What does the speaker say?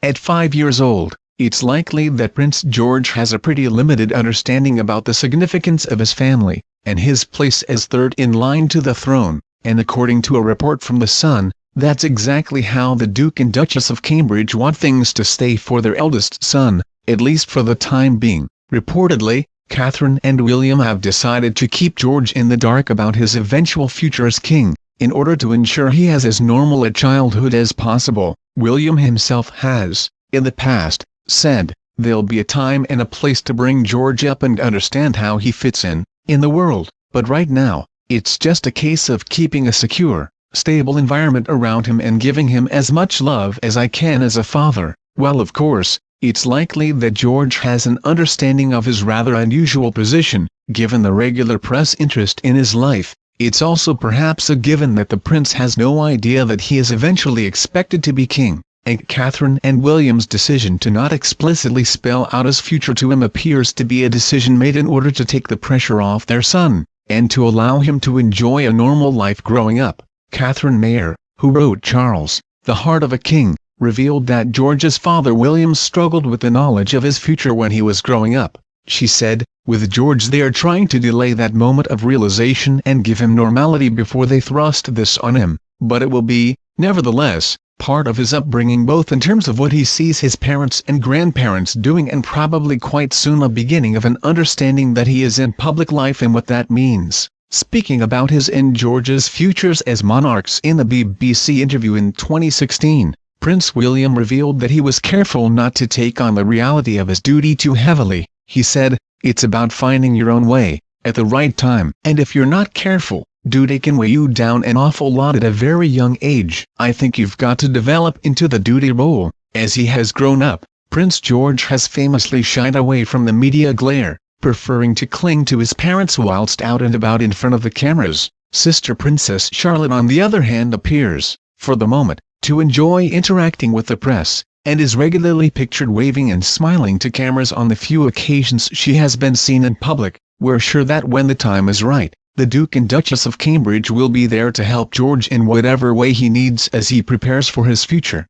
At 5 years old, it's likely that Prince George has a pretty limited understanding about the significance of his family, and his place as third in line to the throne, and according to a report from The Sun, that's exactly how the Duke and Duchess of Cambridge want things to stay for their eldest son, at least for the time being. Reportedly, Catherine and William have decided to keep George in the dark about his eventual future as king, in order to ensure he has as normal a childhood as possible. William himself has, in the past, said, "There'll be a time and a place to bring George up and understand how he fits in the world, but right now, it's just a case of keeping a secure, stable environment around him and giving him as much love as I can as a father." Well, of course, it's likely that George has an understanding of his rather unusual position, given the regular press interest in his life. It's also perhaps a given that the prince has no idea that he is eventually expected to be king, and Catherine and William's decision to not explicitly spell out his future to him appears to be a decision made in order to take the pressure off their son, and to allow him to enjoy a normal life growing up. Catherine Mayer, who wrote Charles, The Heart of a King, revealed that George's father William struggled with the knowledge of his future when he was growing up. She said, "With George they are trying to delay that moment of realization and give him normality before they thrust this on him, but it will be, nevertheless, part of his upbringing both in terms of what he sees his parents and grandparents doing and probably quite soon a beginning of an understanding that he is in public life and what that means." Speaking about his and George's futures as monarchs in a BBC interview in 2016, Prince William revealed that he was careful not to take on the reality of his duty too heavily. He said, "It's about finding your own way, at the right time, and if you're not careful, duty can weigh you down an awful lot at a very young age. I think you've got to develop into the duty role." As he has grown up, Prince George has famously shied away from the media glare, preferring to cling to his parents whilst out and about in front of the cameras. Sister Princess Charlotte on the other hand appears, for the moment, to enjoy interacting with the press, and is regularly pictured waving and smiling to cameras on the few occasions she has been seen in public. We're sure that when the time is right, the Duke and Duchess of Cambridge will be there to help George in whatever way he needs as he prepares for his future.